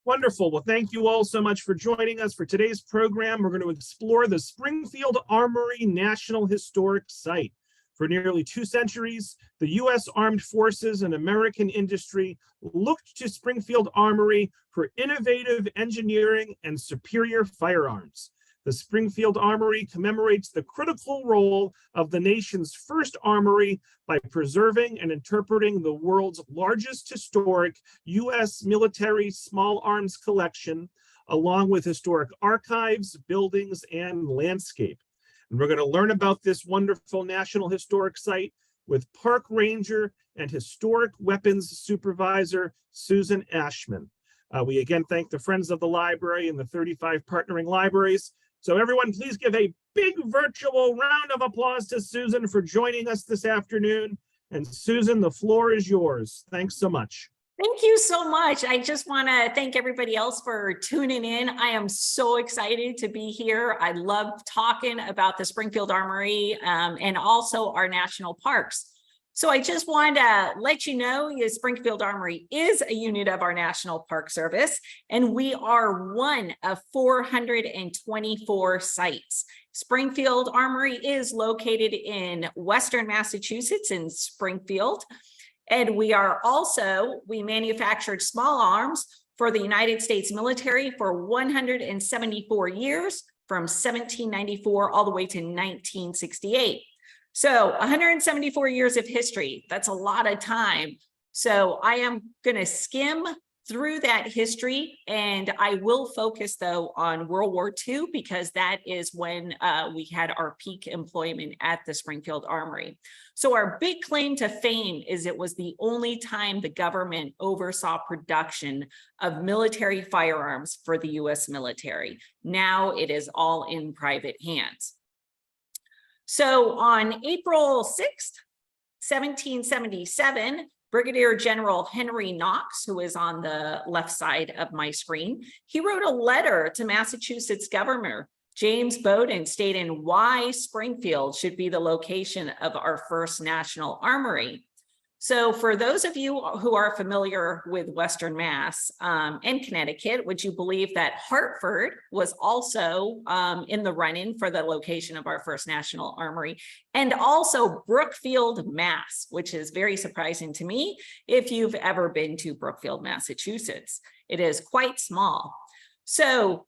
Wonderful. Well, thank you all so much for joining us for today's program. We're going to explore the Springfield Armory National Historic Site. For nearly 2 centuries, the U.S. Armed Forces and American industry looked to Springfield Armory for innovative engineering and superior firearms. The Springfield Armory commemorates the critical role of the nation's first armory by preserving and interpreting the world's largest historic U.S. military small arms collection, along with historic archives, buildings, and landscape. And we're going to learn about this wonderful National Historic Site with Park Ranger and Historic Weapons Supervisor Susan Ashman. We again thank the Friends of the Library and the 35 partnering libraries. So everyone, please give a big virtual round of applause to Susan for joining us this afternoon. And Susan, the floor is yours. Thanks so much. Thank you so much. I just want to thank everybody else for tuning in. I am so excited to be here. I love talking about the Springfield Armory and also our national parks. So I just wanted to let you know the Springfield Armory is a unit of our National Park Service, and we are one of 424 sites. Springfield Armory is located in Western Massachusetts in Springfield. And we manufactured small arms for the United States military for 174 years, from 1794 all the way to 1968. So 174 years of history, that's a lot of time. So I am going to skim through that history, and I will focus though on World War II, because that is when we had our peak employment at the Springfield Armory. So our big claim to fame is it was the only time the government oversaw production of military firearms for the US military. Now it is all in private hands. So on April 6th, 1777, Brigadier General Henry Knox, who is on the left side of my screen, he wrote a letter to Massachusetts Governor James Bowdoin stating why Springfield should be the location of our first national armory. So for those of you who are familiar with Western Mass and Connecticut, would you believe that Hartford was also in the run-in for the location of our first national armory, and also Brookfield, Mass, which is very surprising to me if you've ever been to Brookfield, Massachusetts. It is quite small. So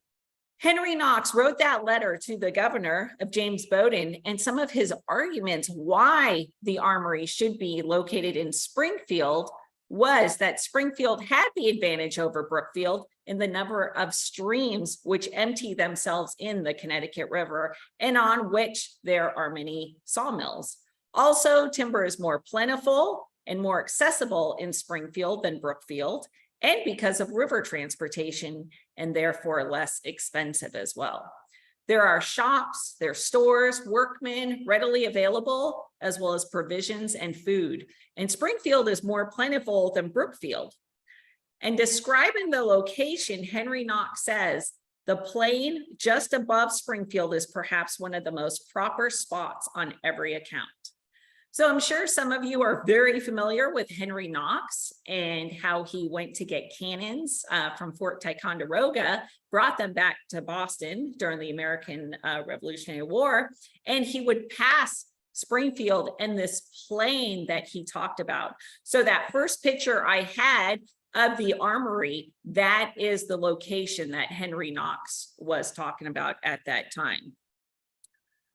Henry Knox wrote that letter to the governor of James Bowdoin, and some of his arguments why the armory should be located in Springfield was that Springfield had the advantage over Brookfield in the number of streams which empty themselves in the Connecticut River and on which there are many sawmills. Also, timber is more plentiful and more accessible in Springfield than Brookfield, and because of river transportation, and therefore less expensive as well. There are shops, there are stores, workmen readily available, as well as provisions and food. And Springfield is more plentiful than Brookfield. And describing the location, Henry Knox says, the plain just above Springfield is perhaps one of the most proper spots on every account. So I'm sure some of you are very familiar with Henry Knox and how he went to get cannons from Fort Ticonderoga, brought them back to Boston during the American Revolutionary War, and he would pass Springfield and this plain that he talked about. So that first picture I had of the armory, that is the location that Henry Knox was talking about at that time.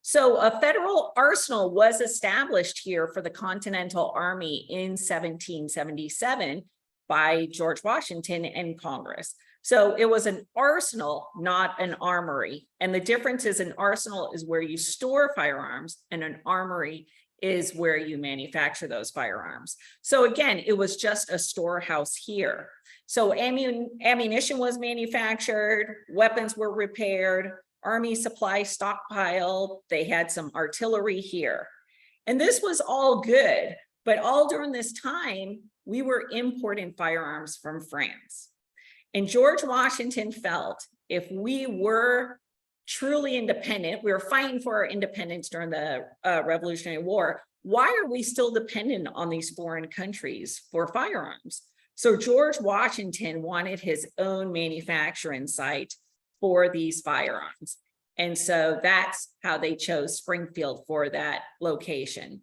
So a federal arsenal was established here for the Continental Army in 1777 by George Washington and Congress. So it was an arsenal, not an armory. And the difference is an arsenal is where you store firearms, and an armory is where you manufacture those firearms. So again, it was just a storehouse here. So ammunition was manufactured, weapons were repaired, Army supply stockpile, they had some artillery here. And this was all good, but all during this time, we were importing firearms from France. And George Washington felt if we were truly independent, we were fighting for our independence during the Revolutionary War, why are we still dependent on these foreign countries for firearms? So George Washington wanted his own manufacturing site for these firearms. And so that's how they chose Springfield for that location.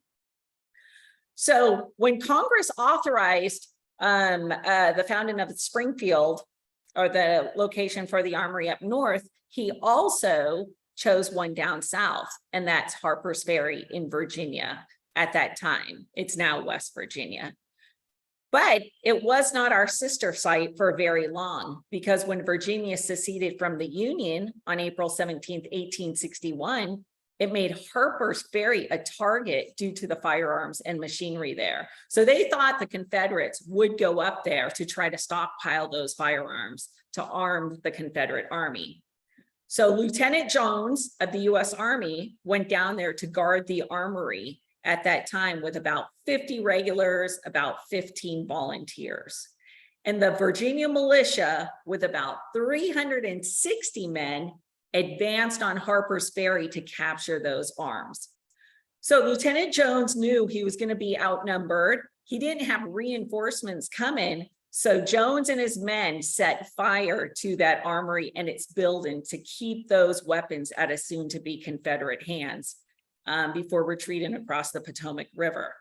So when Congress authorized the founding of Springfield, or the location for the armory up north, he also chose one down south, and that's Harper's Ferry in Virginia at that time. It's now West Virginia. But it was not our sister site for very long, because when Virginia seceded from the Union on April 17th, 1861, it made Harper's Ferry a target due to the firearms and machinery there. So they thought the Confederates would go up there to try to stockpile those firearms to arm the Confederate Army. So Lieutenant Jones of the U.S. Army went down there to guard the armory at that time with about 50 regulars, about 15 volunteers. And the Virginia militia, with about 360 men, advanced on Harper's Ferry to capture those arms. So Lieutenant Jones knew he was going to be outnumbered. He didn't have reinforcements coming. So Jones and his men set fire to that armory and its building to keep those weapons out of soon-to-be Confederate hands before retreating across the Potomac River.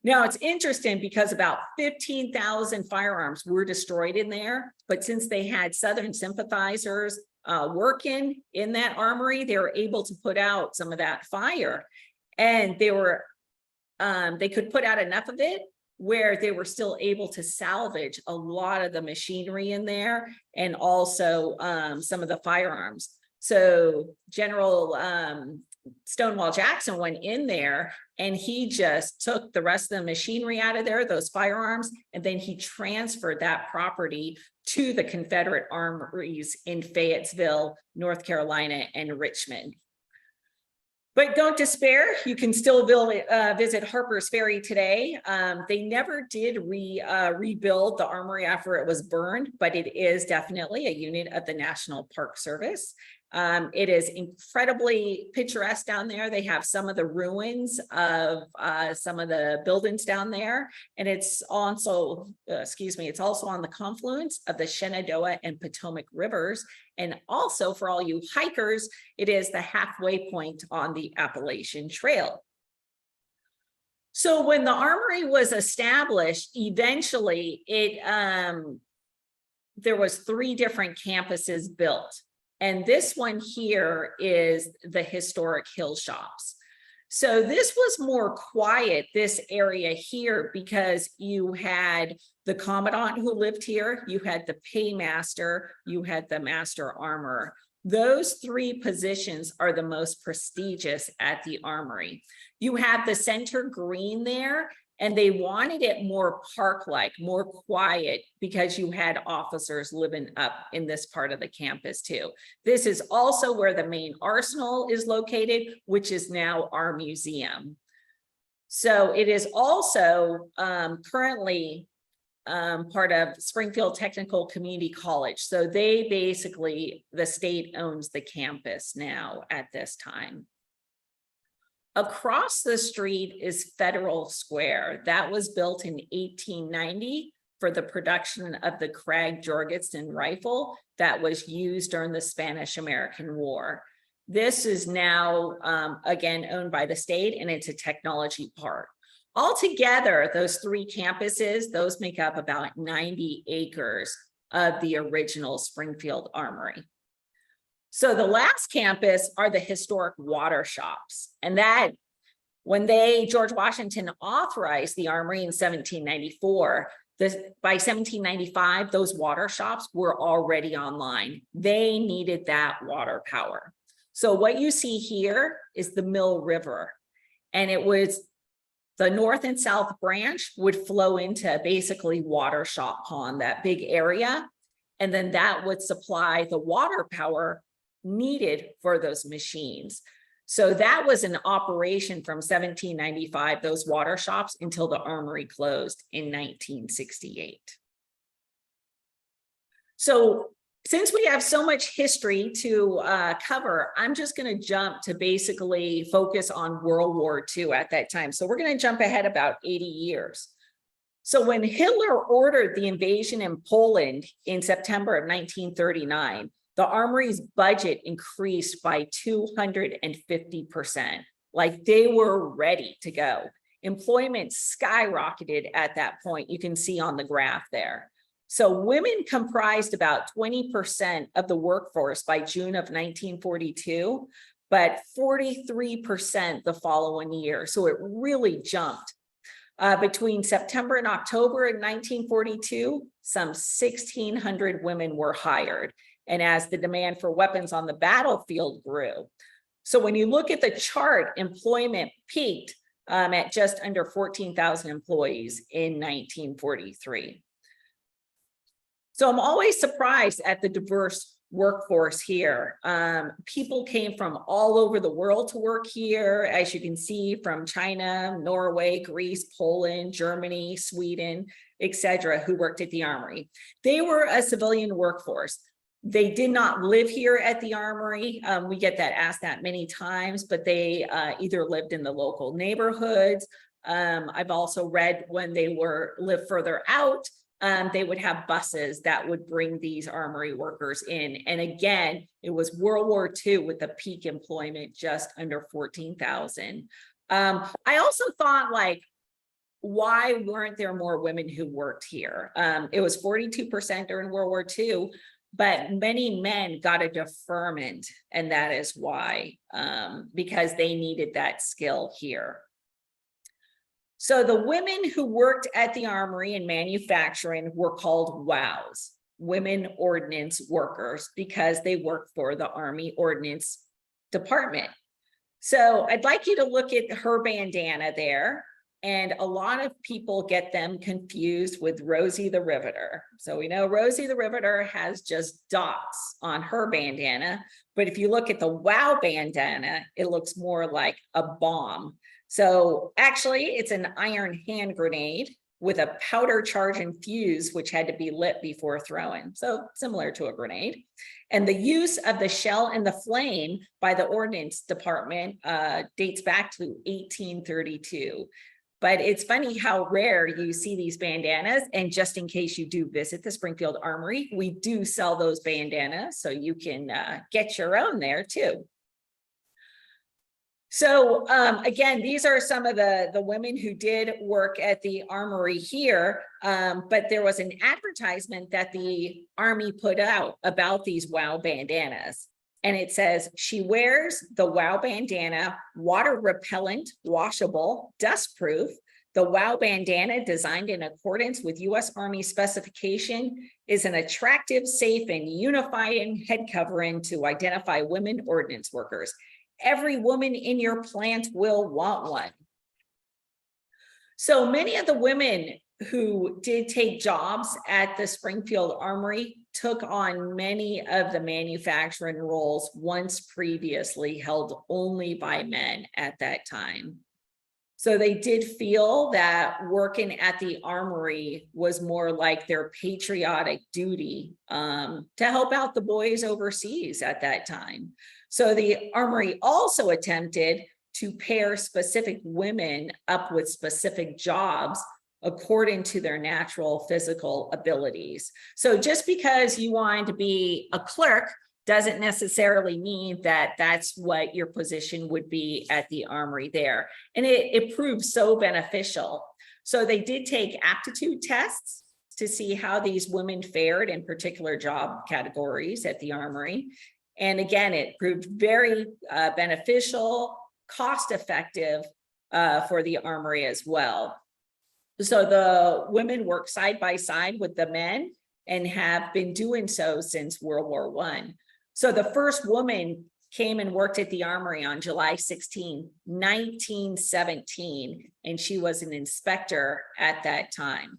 Now, it's interesting because about 15,000 firearms were destroyed in there, but since they had Southern sympathizers working in that armory, they were able to put out some of that fire, and they could put out enough of it where they were still able to salvage a lot of the machinery in there, and also some of the firearms. So General Stonewall Jackson went in there and he just took the rest of the machinery out of there, those firearms, and then he transferred that property to the Confederate armories in Fayetteville, North Carolina, and Richmond. But don't despair, you can still visit Harper's Ferry today. They never did rebuild the armory after it was burned, but it is definitely a unit of the National Park Service. It is incredibly picturesque down there. They have some of the ruins of some of the buildings down there. And it's also, it's also on the confluence of the Shenandoah and Potomac rivers. And also for all you hikers, it is the halfway point on the Appalachian Trail. So when the armory was established, eventually there was 3 different campuses built. And this one here is the historic Hill Shops. So this was more quiet, this area here, because you had the commandant who lived here, you had the paymaster, you had the master armorer. Those 3 positions are the most prestigious at the armory. You have the center green there, and they wanted it more park-like, more quiet, because you had officers living up in this part of the campus too. This is also where the main arsenal is located, which is now our museum. So it is also currently part of Springfield Technical Community College. So they basically, the state owns the campus now at this time. Across the street is Federal Square. That was built in 1890 for the production of the Krag-Jorgensen rifle that was used during the Spanish-American War. This is now, again, owned by the state, and it's a technology park. Altogether, those 3 campuses, those make up about 90 acres of the original Springfield Armory. So the last campus are the historic water shops. And that, when George Washington authorized the armory in 1794, by 1795, those water shops were already online. They needed that water power. So what you see here is the Mill River. And it was the north and south branch would flow into basically Water Shop Pond, that big area. And then that would supply the water power needed for those machines. So that was an operation from 1795, those water shops, until the armory closed in 1968. So since we have so much history to cover, I'm just going to jump to basically focus on World War II at that time. So we're going to jump ahead about 80 years. So when Hitler ordered the invasion in Poland in September of 1939, the Armory's budget increased by 250%. Like they were ready to go. Employment skyrocketed at that point. You can see on the graph there. So women comprised about 20% of the workforce by June of 1942, but 43% the following year. So it really jumped. Between September and October in 1942, some 1,600 women were hired. And as the demand for weapons on the battlefield grew. So when you look at the chart, employment peaked at just under 14,000 employees in 1943. So I'm always surprised at the diverse workforce here. People came from all over the world to work here, as you can see, from China, Norway, Greece, Poland, Germany, Sweden, etc., who worked at the Armory. They were a civilian workforce. They did not live here at the Armory. We get that asked that many times, but they either lived in the local neighborhoods. I've also read when they lived further out, they would have buses that would bring these Armory workers in. And again, it was World War II with the peak employment just under 14,000. I also thought, like, why weren't there more women who worked here? It was 42% during World War II, but many men got a deferment, and that is why, because they needed that skill here. So the women who worked at the Armory in manufacturing were called WOWs, Women Ordnance Workers, because they worked for the Army Ordnance Department. So I'd like you to look at her bandana there. And a lot of people get them confused with Rosie the Riveter. So we know Rosie the Riveter has just dots on her bandana. But if you look at the WOW bandana, it looks more like a bomb. So actually, it's an iron hand grenade with a powder charge and fuse, which had to be lit before throwing. So similar to a grenade. And the use of the shell and the flame by the Ordnance Department dates back to 1832. But it's funny how rare you see these bandanas. And just in case you do visit the Springfield Armory, we do sell those bandanas, so you can get your own there too. So again, these are some of the women who did work at the Armory here, but there was an advertisement that the Army put out about these WOW bandanas. And it says, she wears the WOW bandana, water repellent, washable, dust proof. The WOW bandana, designed in accordance with U.S. Army specification, is an attractive, safe, and unifying head covering to identify women ordnance workers. Every woman in your plant will want one. So many of the women who did take jobs at the Springfield Armory took on many of the manufacturing roles once previously held only by men at that time. So they did feel that working at the Armory was more like their patriotic duty to help out the boys overseas at that time. So the Armory also attempted to pair specific women up with specific jobs according to their natural physical abilities. So just because you wanted to be a clerk doesn't necessarily mean that that's what your position would be at the Armory there. And it proved so beneficial. So they did take aptitude tests to see how these women fared in particular job categories at the Armory. And again, it proved very beneficial, cost-effective for the Armory as well. So the women work side by side with the men and have been doing so since World War I. So the first woman came and worked at the Armory on July 16, 1917, and she was an inspector at that time.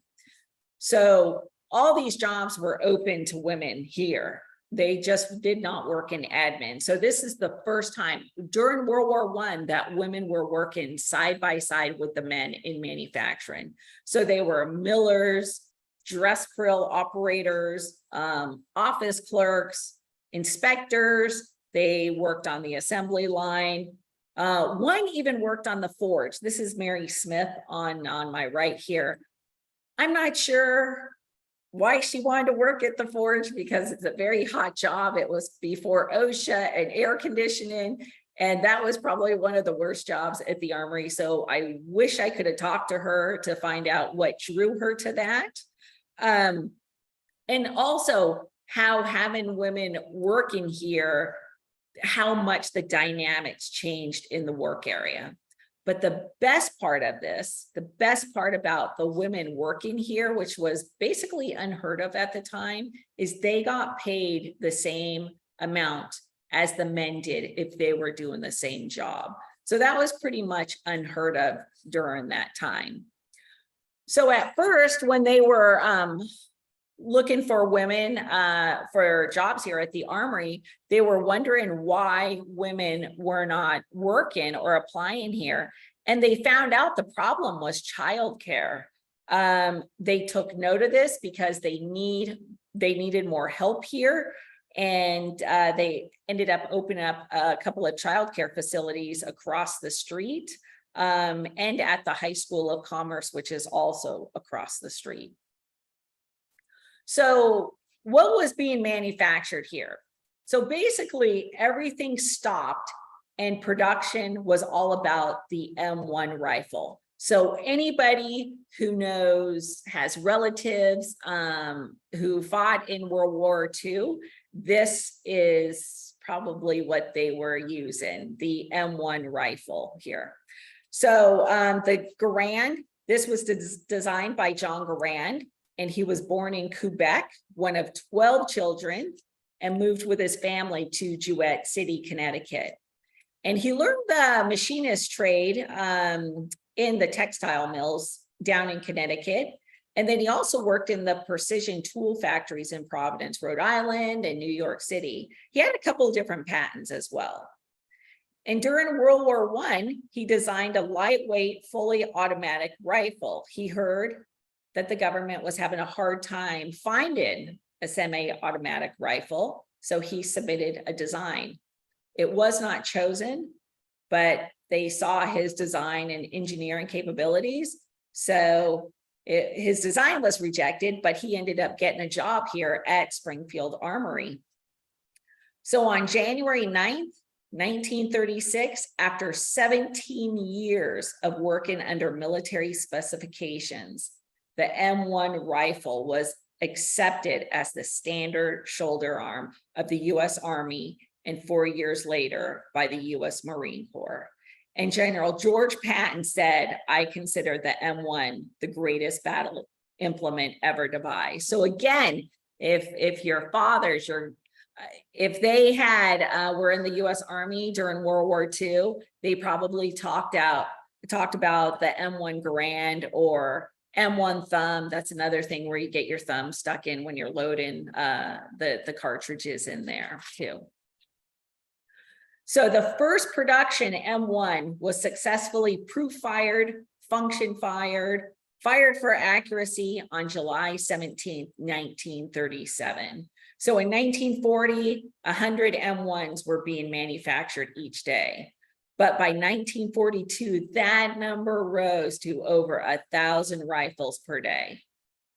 So all these jobs were open to women here. They just did not work in admin. So this is the first time during World War I that women were working side by side with the men in manufacturing. So they were millers, dress frill operators, office clerks, inspectors. They worked on the assembly line. One even worked on the forge. This is Mary Smith on my right here. I'm not sure why she wanted to work at the forge, because it's a very hot job. It was before OSHA and air conditioning, and that was probably one of the worst jobs at the Armory. So I wish I could have talked to her to find out what drew her to that. And also how having women working here, how much the dynamics changed in the work area. But the best part of this, the best part about the women working here, which was basically unheard of at the time, is they got paid the same amount as the men did if they were doing the same job. So that was pretty much unheard of during that time. So at first, when they were looking for women for jobs here at the Armory, they were wondering why women were not working or applying here. And they found out the problem was childcare. They took note of this because they needed more help here. And they ended up opening up a couple of childcare facilities across the street and at the High School of Commerce, which is also across the street. So what was being manufactured here? So basically everything stopped and production was all about the M1 rifle. So anybody who knows, has relatives who fought in World War II, this is probably what they were using, the M1 rifle here. So the Garand, this was designed by John Garand, and he was born in Quebec, one of 12 children, and moved with his family to Jewett City, Connecticut. And he learned the machinist trade in the textile mills down in Connecticut. And then he also worked in the precision tool factories in Providence, Rhode Island, and New York City. He had a couple of different patents as well. And during World War I, he designed a lightweight, fully automatic rifle. He heard that the government was having a hard time finding a semi-automatic rifle, so he submitted a design. It was not chosen, but they saw his design and engineering capabilities, so his design was rejected, but he ended up getting a job here at Springfield Armory. So on January 9th, 1936, after 17 years of working under military specifications, the M1 rifle was accepted as the standard shoulder arm of the U.S. Army, and 4 years later by the U.S. Marine Corps. And General George Patton said, "I consider the M1 the greatest battle implement ever devised." So again, if your fathers, if they were in the U.S. Army during World War II, they probably talked about the M1 Garand or M1 thumb. That's another thing where you get your thumb stuck in when you're loading the cartridges in there too. So the first production M1 was successfully proof-fired, function-fired, fired for accuracy on July 17th, 1937. So in 1940, 100 M1s were being manufactured each day. But by 1942, that number rose to over 1,000 rifles per day.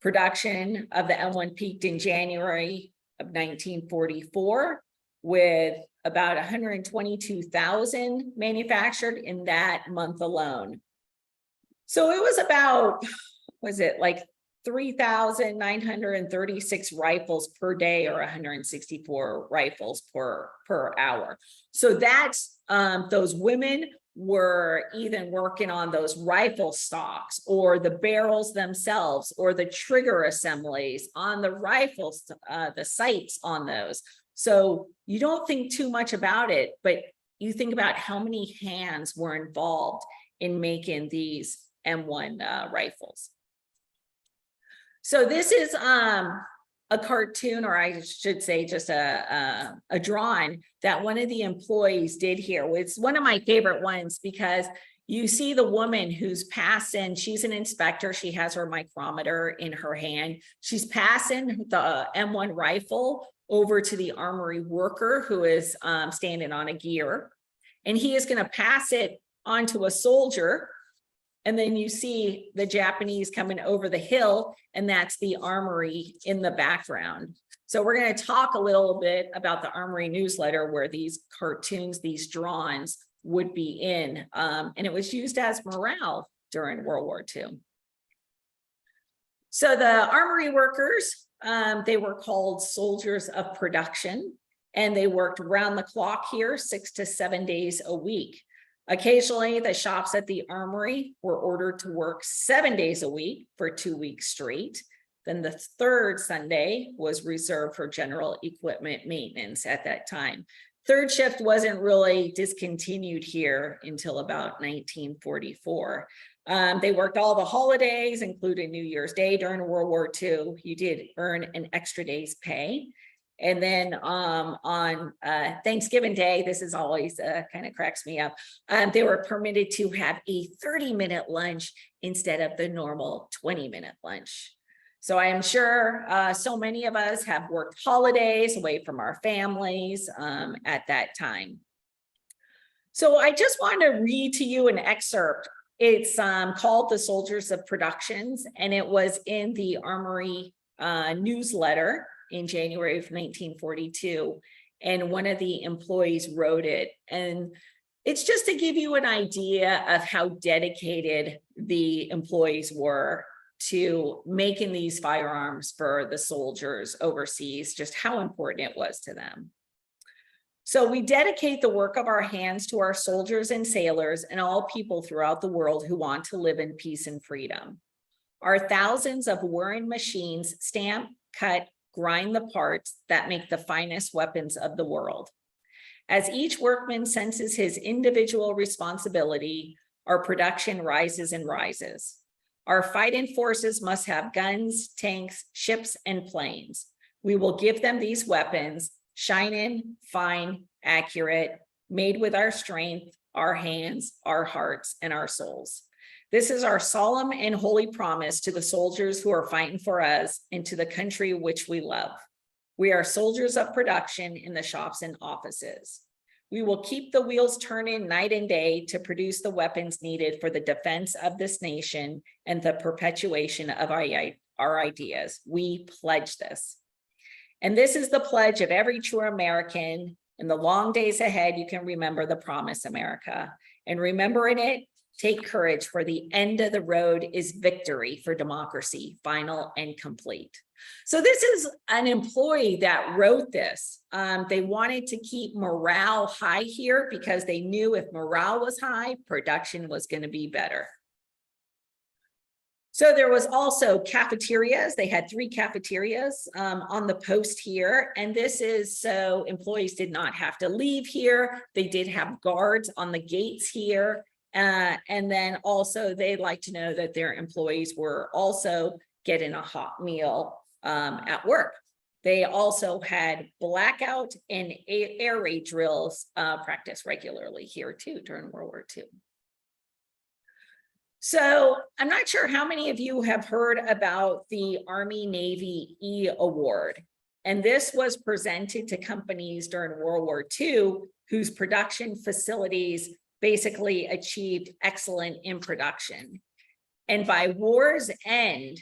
Production of the M1 peaked in January of 1944 with about 122,000 manufactured in that month alone. So it was about, like 3,936 rifles per day, or 164 rifles per hour. So that's those women were either working on those rifle stocks or the barrels themselves or the trigger assemblies on the rifles, the sights on those. So you don't think too much about it, but you think about how many hands were involved in making these M1 rifles. So this is a cartoon, or I should say just a drawing that one of the employees did here. It's one of my favorite ones because you see the woman who's passing, she's an inspector, she has her micrometer in her hand. She's passing the M1 rifle over to the armory worker who is standing on a gear. And he is going to pass it onto a soldier And then you see the Japanese coming over the hill, and that's the armory in the background. So we're going to talk a little bit about the Armory newsletter, where these cartoons, these drawings would be in, and it was used as morale during World War II. So the armory workers, they were called soldiers of production, and they worked round the clock here, 6 to 7 days a week. Occasionally, the shops at the armory were ordered to work 7 days a week for 2 weeks straight. Then the third Sunday was reserved for general equipment maintenance at that time. Third shift wasn't really discontinued here until about 1944. They worked all the holidays, including New Year's Day during World War II. You did earn an extra day's pay. And then on Thanksgiving Day, this is always kind of cracks me up. They were permitted to have a 30-minute lunch instead of the normal 20-minute lunch. So I am sure so many of us have worked holidays away from our families at that time. So I just want to read to you an excerpt. It's called The Soldiers of Productions, and it was in the Armory newsletter in January of 1942. And one of the employees wrote it. And it's just to give you an idea of how dedicated the employees were to making these firearms for the soldiers overseas, just how important it was to them. So we dedicate the work of our hands to our soldiers and sailors and all people throughout the world who want to live in peace and freedom. Our thousands of whirring machines stamp, cut, grind the parts that make the finest weapons of the world. As each workman senses his individual responsibility, our production rises and rises. Our fighting forces must have guns, tanks, ships, and planes. We will give them these weapons, shining, fine, accurate, made with our strength, our hands, our hearts, and our souls. This is our solemn and holy promise to the soldiers who are fighting for us and to the country which we love. We are soldiers of production in the shops and offices. We will keep the wheels turning night and day to produce the weapons needed for the defense of this nation and the perpetuation of our ideas. We pledge this. And this is the pledge of every true American. In the long days ahead, you can remember the promise, America. And remembering it, take courage, for the end of the road is victory for democracy, final and complete. So this is an employee that wrote this. They wanted to keep morale high here because they knew if morale was high, production was going to be better. So there was also cafeterias. They had 3 cafeterias on the post here. And this is so employees did not have to leave here. They did have guards on the gates here. And then also they'd like to know that their employees were also getting a hot meal at work. They also had blackout and air raid drills practiced regularly here too during World War II. So I'm not sure how many of you have heard about the Army Navy E Award. And this was presented to companies during World War II whose production facilities basically achieved excellent in production. And by war's end,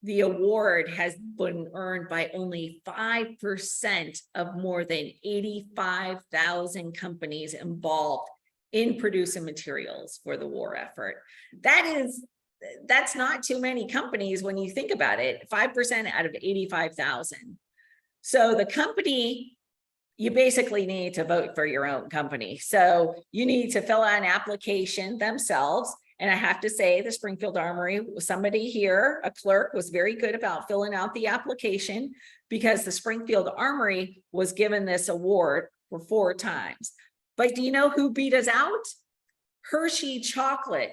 the award has been earned by only 5% of more than 85,000 companies involved in producing materials for the war effort. That's not too many companies when you think about it, 5% out of 85,000. So the company, you basically need to vote for your own company. So you need to fill out an application themselves. And I have to say the Springfield Armory, somebody here, a clerk, was very good about filling out the application because the Springfield Armory was given this award for 4 times. But do you know who beat us out? Hershey Chocolate.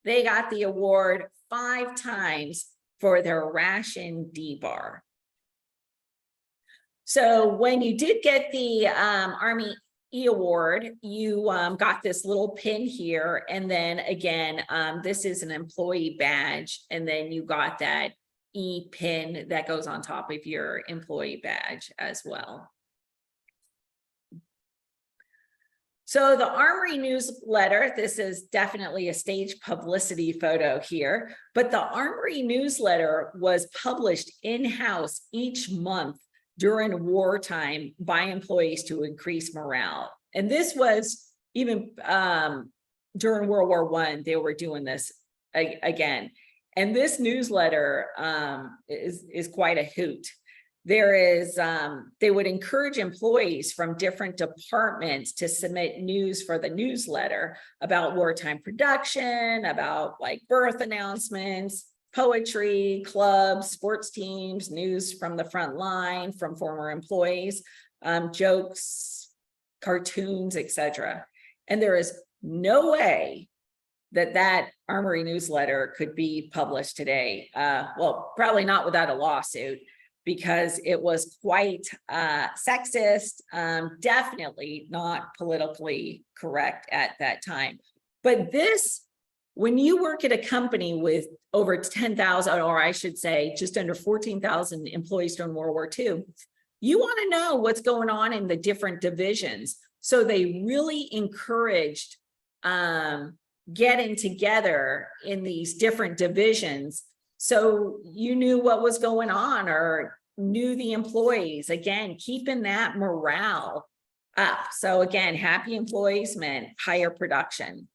They got the award 5 times for their ration D-bar. So when you did get the Army E Award, you got this little pin here. And then again, this is an employee badge. And then you got that E pin that goes on top of your employee badge as well. So the Armory newsletter, this is definitely a stage publicity photo here, but the Armory newsletter was published in-house each month during wartime by employees to increase morale. And this was even during World War I, they were doing this again. And this newsletter is quite a hoot. They would encourage employees from different departments to submit news for the newsletter about wartime production, about like birth announcements, poetry, clubs, sports teams, news from the front line, from former employees, jokes, cartoons, etc. And there is no way that Armory newsletter could be published today. Well, probably not without a lawsuit, because it was quite sexist, definitely not politically correct at that time. But this, when you work at a company with over 10,000, or I should say just under 14,000 employees during World War II, you want to know what's going on in the different divisions. So they really encouraged getting together in these different divisions, so you knew what was going on or knew the employees, again, keeping that morale up. So again, happy employees meant higher production.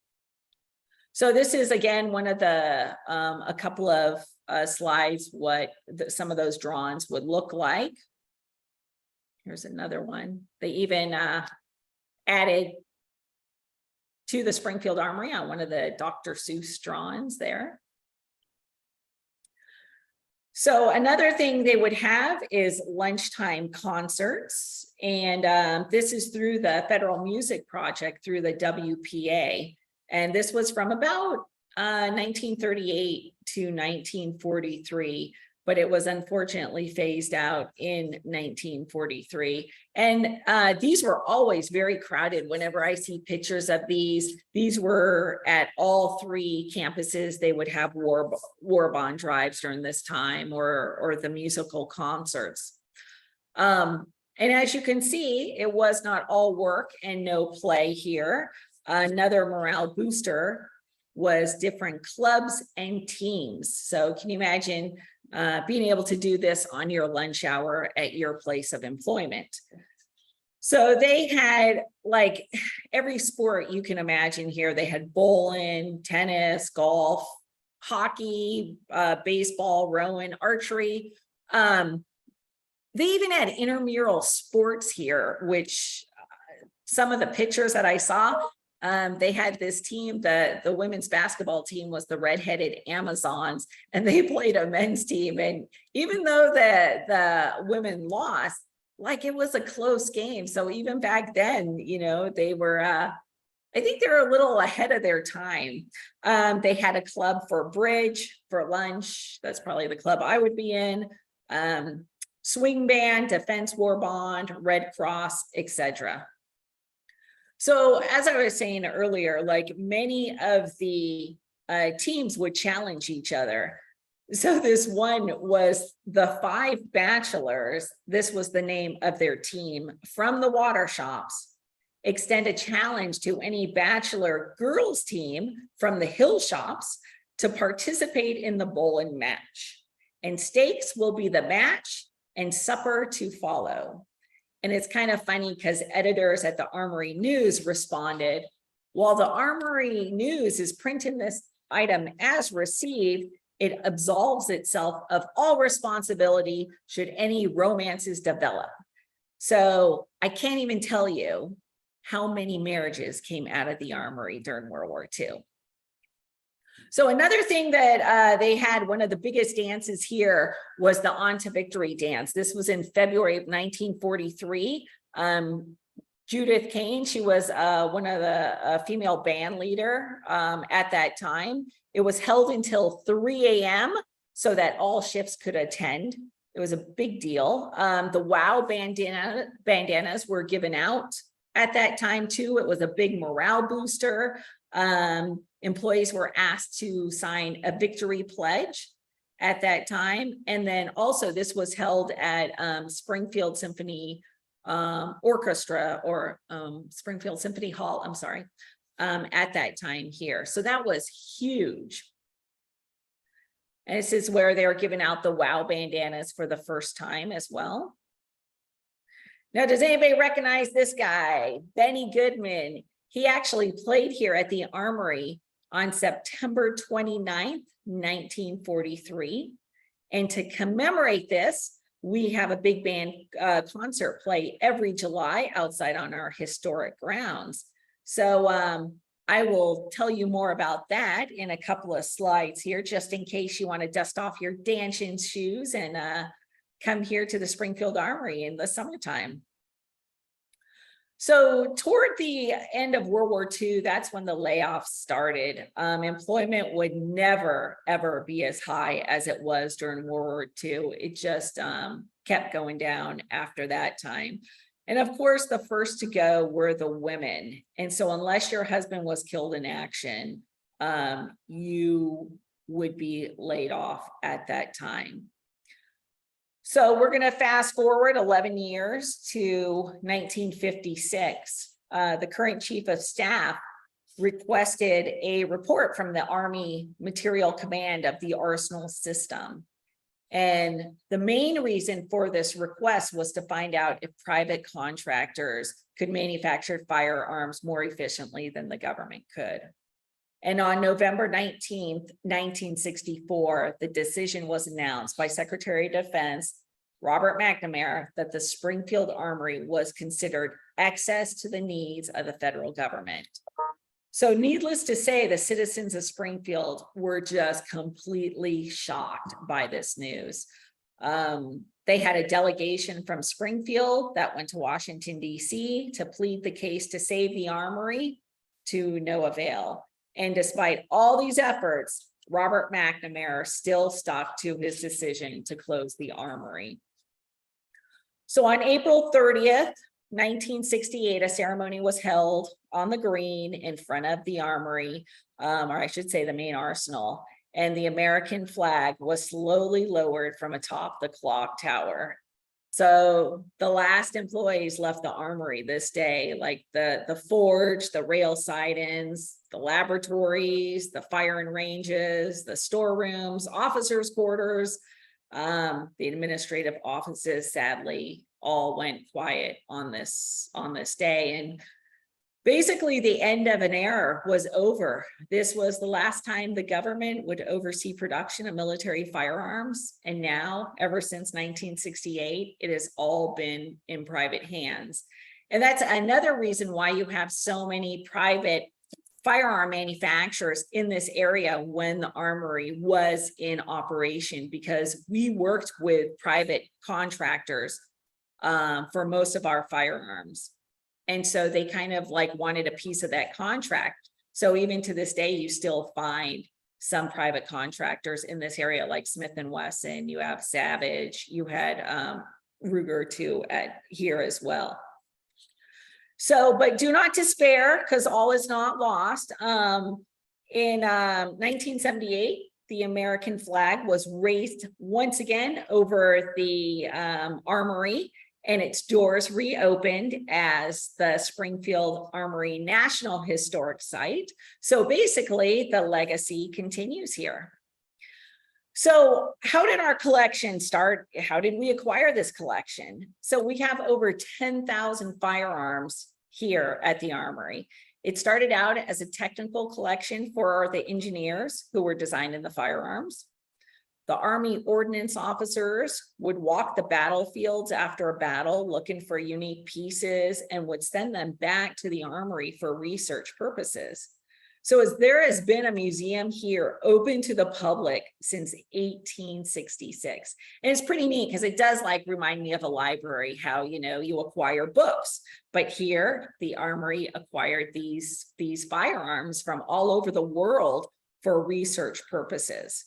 So this is, again, one of the, a couple of slides, what some of those drawings would look like. Here's another one. They even added to the Springfield Armory on one of the Dr. Seuss drawings there. So another thing they would have is lunchtime concerts. And this is through the Federal Music Project through the WPA. And this was from about 1938 to 1943, but it was unfortunately phased out in 1943. And these were always very crowded. Whenever I see pictures of these were at all three campuses. They would have war bond drives during this time, or the musical concerts. And as you can see, it was not all work and no play here. Another morale booster was different clubs and teams. So can you imagine being able to do this on your lunch hour at your place of employment? So they had like every sport you can imagine here. They had bowling, tennis, golf, hockey, baseball, rowing, archery. They even had intramural sports here, which some of the pictures that I saw, they had this team, the women's basketball team was the Redheaded Amazons, and they played a men's team. And even though the women lost, like it was a close game. So even back then, you know, they were, I think they were a little ahead of their time. They had a club for bridge, for lunch. That's probably the club I would be in. Swing band, defense war bond, Red Cross, etc. So as I was saying earlier, like many of the teams would challenge each other. So this one was the Five Bachelors. This was the name of their team from the water shops. Extend a challenge to any bachelor girls team from the hill shops to participate in the bowling match. And stakes will be the match and supper to follow. And it's kind of funny because editors at the Armory News responded, while the Armory News is printing this item as received, it absolves itself of all responsibility should any romances develop. So I can't even tell you how many marriages came out of the Armory during World War II. So another thing that they had, one of the biggest dances here was the On to Victory dance. This was in February of 1943. Judith Kane, she was one of the female band leader at that time. It was held until 3 a.m. so that all shifts could attend. It was a big deal. The WOW bandanas were given out at that time too. It was a big morale booster. Employees were asked to sign a victory pledge at that time. And then also this was held at Springfield Symphony orchestra or Springfield Symphony Hall, I'm sorry, at that time here. So that was huge. And this is where they were giving out the WOW bandanas for the first time as well. Now, does anybody recognize this guy? Benny Goodman. He actually played here at the Armory on September 29th, 1943. And to commemorate this, we have a big band concert play every July outside on our historic grounds. So I will tell you more about that in a couple of slides here, just in case you want to dust off your dancing shoes and come here to the Springfield Armory in the summertime. So toward the end of World War II, that's when the layoffs started. Employment would never, ever be as high as it was during World War II. It just kept going down after that time. And of course, the first to go were the women. And so unless your husband was killed in action, you would be laid off at that time. So we're going to fast forward 11 years to 1956. The current chief of staff requested a report from the Army Material Command of the Arsenal system. And the main reason for this request was to find out if private contractors could manufacture firearms more efficiently than the government could. And on November 19th, 1964, the decision was announced by Secretary of Defense Robert McNamara that the Springfield Armory was considered excess to the needs of the federal government. So needless to say, the citizens of Springfield were just completely shocked by this news. They had a delegation from Springfield that went to Washington, D.C. to plead the case to save the Armory, to no avail. And despite all these efforts, Robert McNamara still stuck to his decision to close the Armory. So on April 30th, 1968, a ceremony was held on the green in front of the Armory, or I should say the main arsenal, and the American flag was slowly lowered from atop the clock tower. So the last employees left the Armory this day, like the forge, the rail sidings, the laboratories, the firing ranges, the storerooms, officers' quarters, the administrative offices, sadly, all went quiet on this day. And basically the end of an era was over. This was the last time the government would oversee production of military firearms. And now, ever since 1968, it has all been in private hands. And that's another reason why you have so many private firearm manufacturers in this area when the Armory was in operation, because we worked with private contractors for most of our firearms. And so they kind of like wanted a piece of that contract. So even to this day, you still find some private contractors in this area, like Smith & Wesson, you have Savage, you had Ruger too here as well. So, but do not despair, because all is not lost. In 1978, the American flag was raised once again over the Armory, and its doors reopened as the Springfield Armory National Historic Site. So basically, the legacy continues here. So how did our collection start? How did we acquire this collection? So we have over 10,000 firearms here at the Armory. It started out as a technical collection for the engineers who were designing the firearms. The Army ordnance officers would walk the battlefields after a battle looking for unique pieces and would send them back to the Armory for research purposes. So as there has been a museum here open to the public since 1866. And it's pretty neat because it does like remind me of a library, how, you know, you acquire books. But here the Armory acquired these firearms from all over the world for research purposes.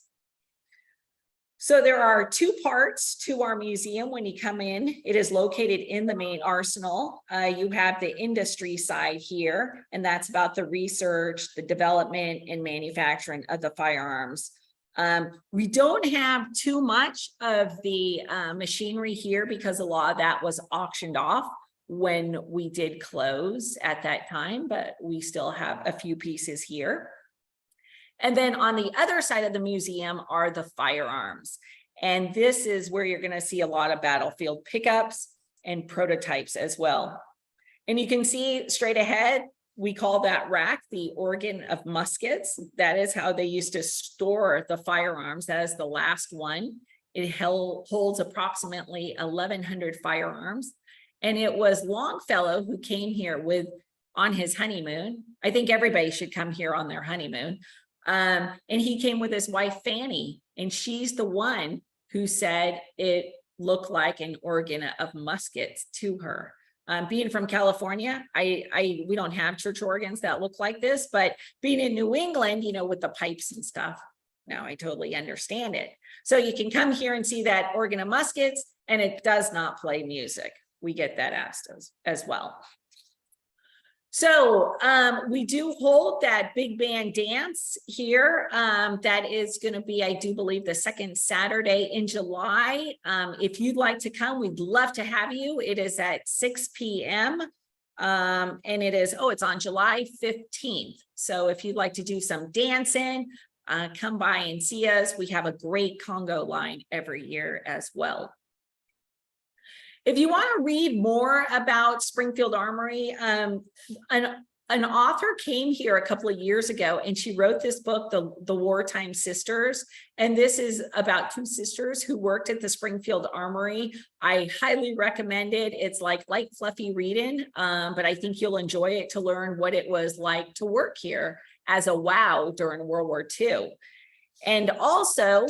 So there are two parts to our museum when you come in. It is located in the main arsenal. You have the industry side here, and that's about the research, the development, and manufacturing of the firearms. We don't have too much of the machinery here because a lot of that was auctioned off. when we did close at that time, but we still have a few pieces here. And then on the other side of the museum are the firearms. And this is where you're going to see a lot of battlefield pickups and prototypes as well. And you can see straight ahead, we call that rack the organ of muskets. That is how they used to store the firearms. That is the last one. It holds approximately 1,100 firearms. And it was Longfellow who came here on his honeymoon. I think everybody should come here on their honeymoon. And he came with his wife, Fanny, and she's the one who said it looked like an organ of muskets to her. Being from California, we don't have church organs that look like this, but being in New England, with the pipes and stuff, now I totally understand it. So you can come here and see that organ of muskets, and it does not play music. We get that asked as well. So we do hold that big band dance here. That is going to be, I do believe, the second Saturday in July. If you'd like to come, we'd love to have you. It is at 6 p.m. And it's on July 15th. So if you'd like to do some dancing, come by and see us. We have a great Congo line every year as well. If you want to read more about Springfield Armory, an author came here a couple of years ago, and she wrote this book, The Wartime Sisters. And this is about two sisters who worked at the Springfield Armory. I highly recommend it. It's like light, fluffy reading, but I think you'll enjoy it to learn what it was like to work here as a WOW during World War II. And also,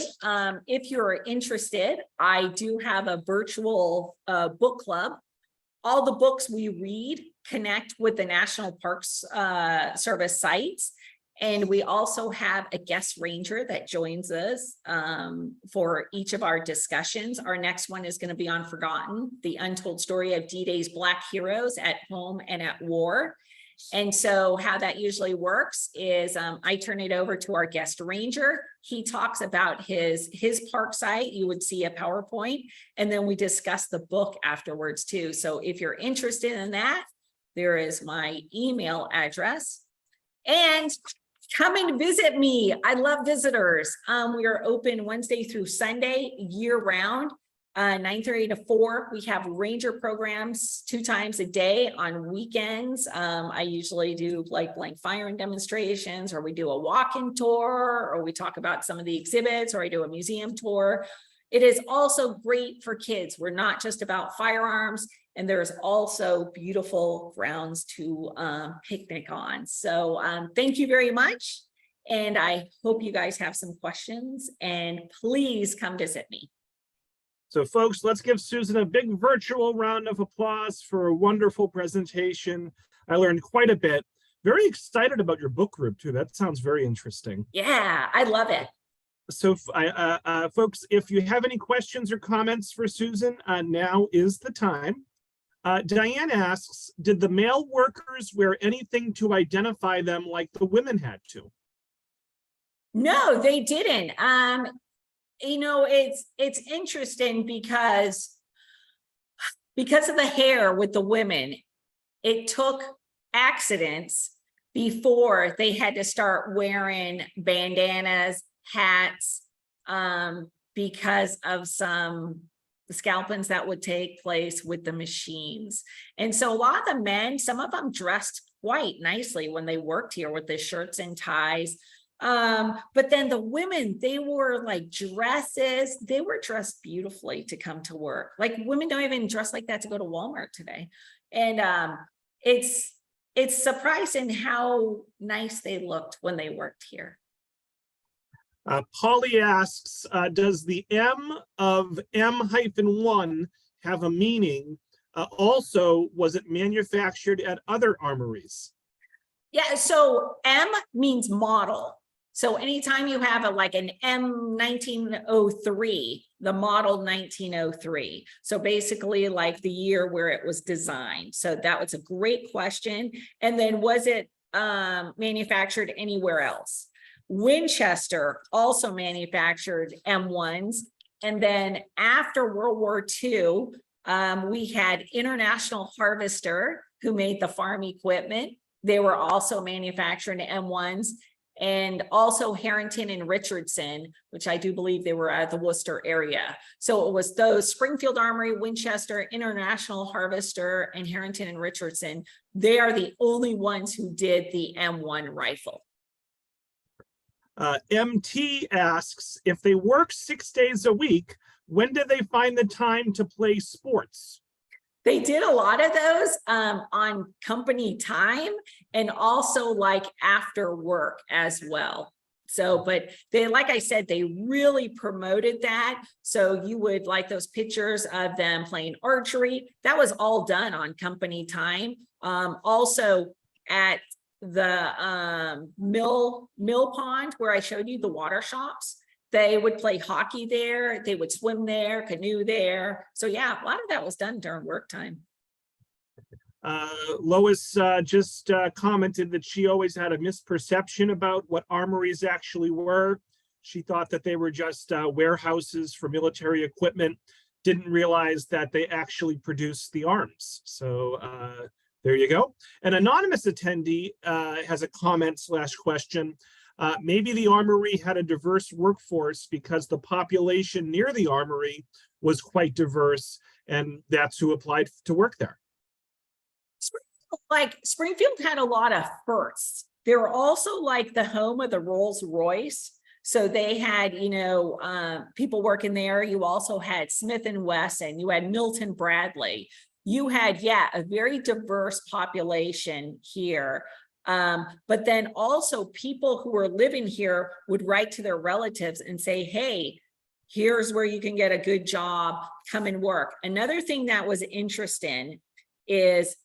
if you're interested, I do have a virtual book club. All the books we read connect with the National Parks Service sites. And we also have a guest ranger that joins us for each of our discussions. Our next one is going to be on Forgotten, the untold story of D-Day's Black heroes at home and at war. And so how that usually works is I turn it over to our guest ranger. He talks about his park site. You would see a PowerPoint, and then we discuss the book afterwards too. So if you're interested in that, there is my email address. And come and visit me. I love visitors. We are open Wednesday through Sunday year round. 9:30 to 4. We have ranger programs 2 times a day on weekends. I usually do like blank firing demonstrations, or we do a walk-in tour, or we talk about some of the exhibits, or I do a museum tour. It is also great for kids. We're not just about firearms, and there's also beautiful grounds to picnic on. So thank you very much. And I hope you guys have some questions, and please come visit me. So folks, let's give Susan a big virtual round of applause for a wonderful presentation. I learned quite a bit. Very excited about your book group too. That sounds very interesting. Yeah, I love it. So folks, if you have any questions or comments for Susan, now is the time. Diane asks, did the male workers wear anything to identify them like the women had to? No, they didn't. It's interesting because of the hair with the women, it took accidents before they had to start wearing bandanas, hats, because of some scalpings that would take place with the machines. And so a lot of the men, some of them dressed quite nicely when they worked here with the shirts and ties. But then the women, they wore like dresses. They were dressed beautifully to come to work. Like women don't even dress like that to go to Walmart today. And it's surprising how nice they looked when they worked here. Polly asks, does the M of M-1 have a meaning? Also, was it manufactured at other armories? Yeah, so M means model. So anytime you have an M 1903, the model 1903. So basically like the year where it was designed. So that was a great question. And then was it manufactured anywhere else? Winchester also manufactured M1s. And then after World War II, We had International Harvester, who made the farm equipment. They were also manufacturing M1s, and also Harrington and Richardson, which I do believe they were at the Worcester area. So it was those Springfield Armory, Winchester, International Harvester, and Harrington and Richardson. They are the only ones who did the M1 rifle. MT asks, if they work 6 days a week, when do they find the time to play sports? They did a lot of those on company time, and also like after work as well. So, but they, like I said, they really promoted that. So you would like those pictures of them playing archery. That was all done on company time. Also at the mill pond where I showed you the water shops, they would play hockey there, they would swim there, canoe there. So yeah, a lot of that was done during work time. Lois just commented that she always had a misperception about what armories actually were. She thought that they were just warehouses for military equipment, didn't realize that they actually produce the arms. So there you go. An anonymous attendee has a comment / question. Maybe the armory had a diverse workforce because the population near the armory was quite diverse, and that's who applied to work there. Like Springfield had a lot of firsts. They were also like the home of the Rolls-Royce. So they had, you know, people working there. You also had Smith and Wesson. You had Milton Bradley. You had, yeah, a very diverse population here. But then also people who were living here would write to their relatives and say, hey, here's where you can get a good job, come and work. Another thing that was interesting is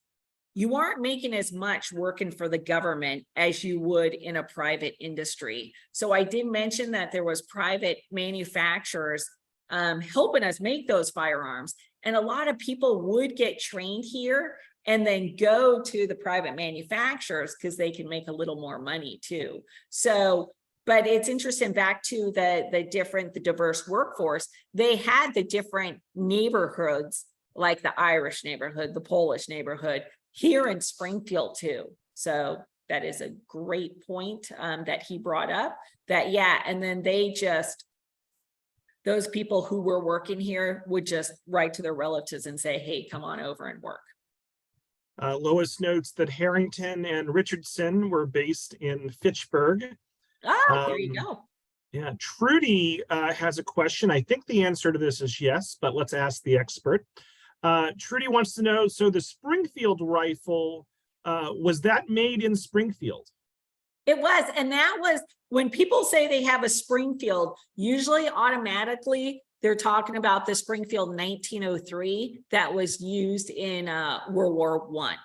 you aren't making as much working for the government as you would in a private industry. So I did mention that there was private manufacturers helping us make those firearms. And a lot of people would get trained here and then go to the private manufacturers because they can make a little more money too. So, but it's interesting, back to the diverse workforce, they had the different neighborhoods, like the Irish neighborhood, the Polish neighborhood, here in Springfield too. So that is a great point that he brought up, that, yeah, and then they just, those people who were working here would just write to their relatives and say, hey, come on over and work. Lois notes that Harrington and Richardson were based in Fitchburg. Oh, there you go. Yeah, Trudy has a question. I think the answer to this is yes, but let's ask the expert. Trudy wants to know, so the Springfield rifle, was that made in Springfield? It was, and that was, when people say they have a Springfield, usually automatically they're talking about the Springfield 1903 that was used in World War I.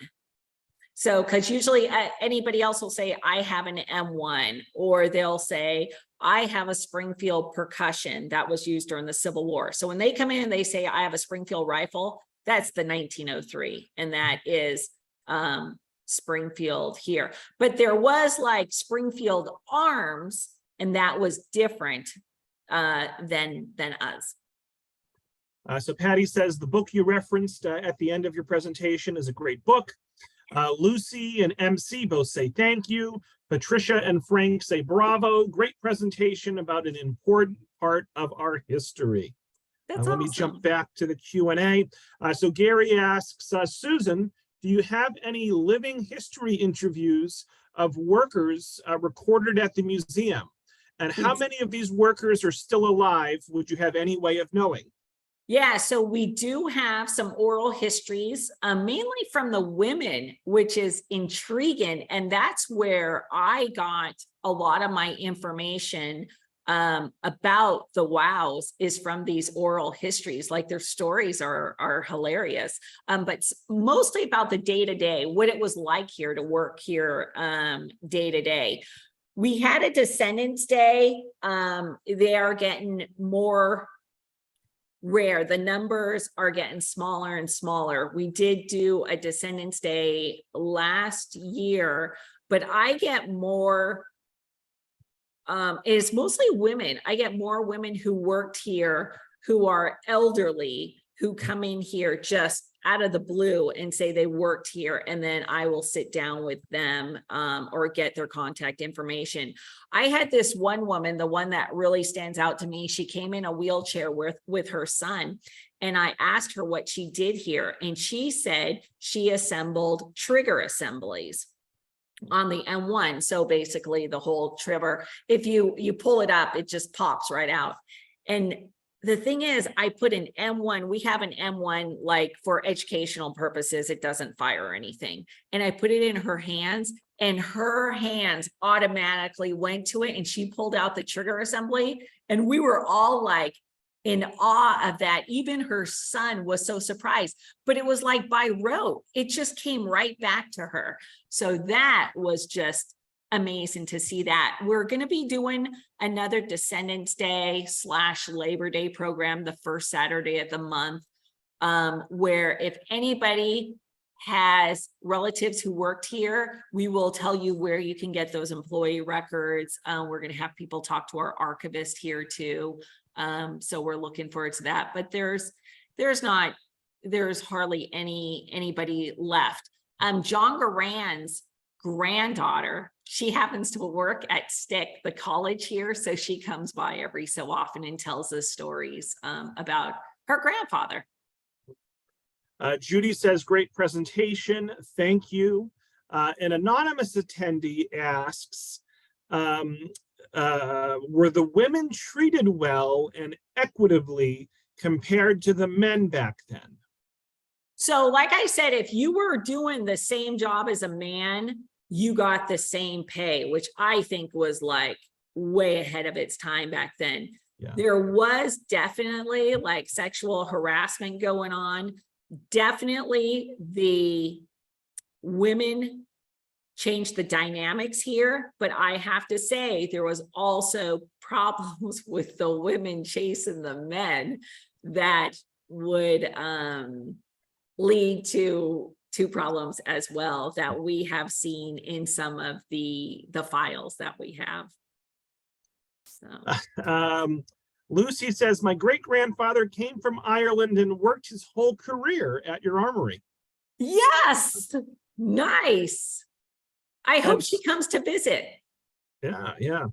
So, because usually anybody else will say, I have an M1, or they'll say, I have a Springfield percussion that was used during the Civil War. So when they come in and they say, I have a Springfield rifle, that's the 1903, and that is Springfield here. But there was like Springfield Arms, and that was different than us. So Patty says the book you referenced at the end of your presentation is a great book. Lucy and MC both say thank you. Patricia and Frank say bravo. Great presentation about an important part of our history. That's Let me jump back to the Q&A. So Gary asks, Susan, do you have any living history interviews of workers recorded at the museum? And how many of these workers are still alive? Would you have any way of knowing? Yeah, so we do have some oral histories, mainly from the women, which is intriguing. And that's where I got a lot of my information about the WOWs, is from these oral histories. Like, their stories are hilarious, but mostly about the day-to-day, what it was like here to work here day-to-day. We had a Descendants Day. They are getting more rare. The numbers are getting smaller and smaller. We did do a Descendants Day last year, but I get more, it's mostly women. I get more women who worked here who are elderly who come in here just out of the blue and say they worked here, and then I will sit down with them or get their contact information. I had this one woman, the one that really stands out to me. She came in a wheelchair with her son, and I asked her what she did here, and she said she assembled trigger assemblies on the M1. So basically the whole trigger, if you pull it up, it just pops right out. And the thing is, I put an M1, we have an M1 like for educational purposes, it doesn't fire or anything. And I put it in her hands, and her hands automatically went to it, and she pulled out the trigger assembly. And we were all like in awe of that. Even her son was so surprised, but it was like by rote. It just came right back to her. So that was just amazing to see that. We're going to be doing another Descendants Day / Labor Day program the first Saturday of the month, where if anybody has relatives who worked here, we will tell you where you can get those employee records. We're going to have people talk to our archivist here too. So we're looking forward to that, but there's hardly anybody left. John Garand's granddaughter, she happens to work at Stick, the college here. So she comes by every so often and tells us stories about her grandfather. Judy says, great presentation. Thank you. An anonymous attendee asks, were the women treated well and equitably compared to the men back then? So like I said, if you were doing the same job as a man, you got the same pay, which I think was like way ahead of its time back then. Yeah. There was definitely like sexual harassment going on. Definitely the women changed the dynamics here, but I have to say there was also problems with the women chasing the men that would lead to problems as well that we have seen in some of the files that we have. So. Lucy says, my great-grandfather came from Ireland and worked his whole career at your armory. Yes, nice. I hope she comes to visit. Yeah.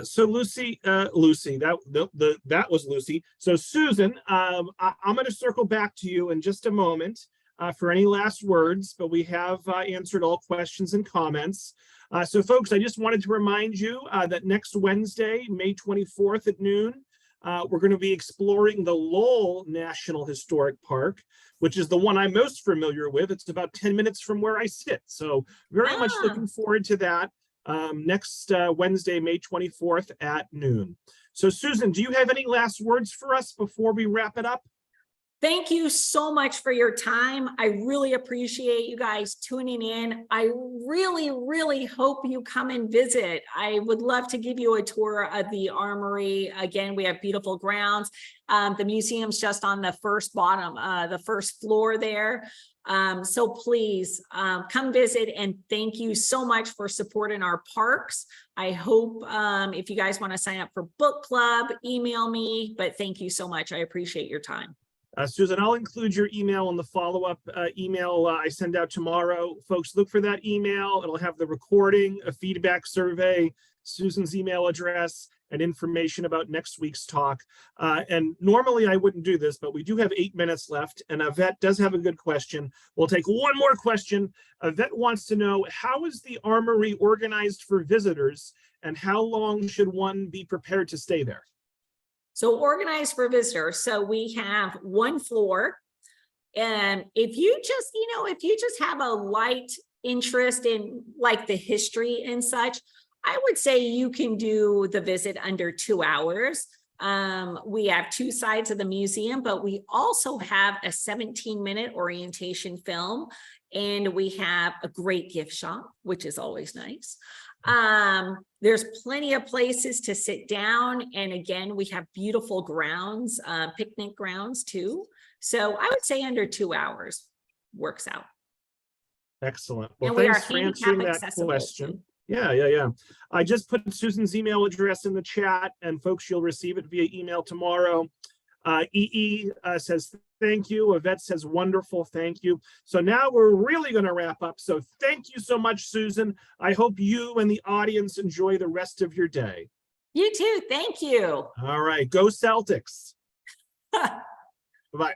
So Lucy, that was Lucy. So Susan, I'm going to circle back to you in just a moment for any last words, but we have answered all questions and comments. So folks, I just wanted to remind you that next Wednesday, May 24th at noon, we're going to be exploring the Lowell National Historic Park, which is the one I'm most familiar with. It's about 10 minutes from where I sit. So very much looking forward to that next Wednesday, May 24th at noon. So Susan, do you have any last words for us before we wrap it up? Thank you so much for your time. I really appreciate you guys tuning in. I really, really hope you come and visit. I would love to give you a tour of the armory. Again, we have beautiful grounds. The museum's just on the first floor there. So please come visit, and thank you so much for supporting our parks. I hope if you guys want to sign up for book club, email me, but thank you so much. I appreciate your time. Susan, I'll include your email in the follow-up email I send out tomorrow. Folks, look for that email. It'll have the recording, a feedback survey, Susan's email address, and information about next week's talk. And normally I wouldn't do this, but we do have 8 minutes left, and Yvette does have a good question. We'll take one more question. Yvette wants to know, how is the armory organized for visitors, and how long should one be prepared to stay there? So organized for visitors. So we have one floor. And if you just have a light interest in like the history and such, I would say you can do the visit under 2 hours. We have 2 sides of the museum, but we also have a 17-minute orientation film, and we have a great gift shop, which is always nice. There's plenty of places to sit down. And again, we have beautiful grounds, picnic grounds too. So I would say under 2 hours works out. Excellent. Well, thanks for answering that question. Yeah. I just put Susan's email address in the chat, and folks, you'll receive it via email tomorrow. Says thank you. Yvette says wonderful, thank you. So now we're really going to wrap up. So thank you so much, Susan. I hope you and the audience enjoy the rest of your day. You too. Thank you. All right, go Celtics. Bye-bye.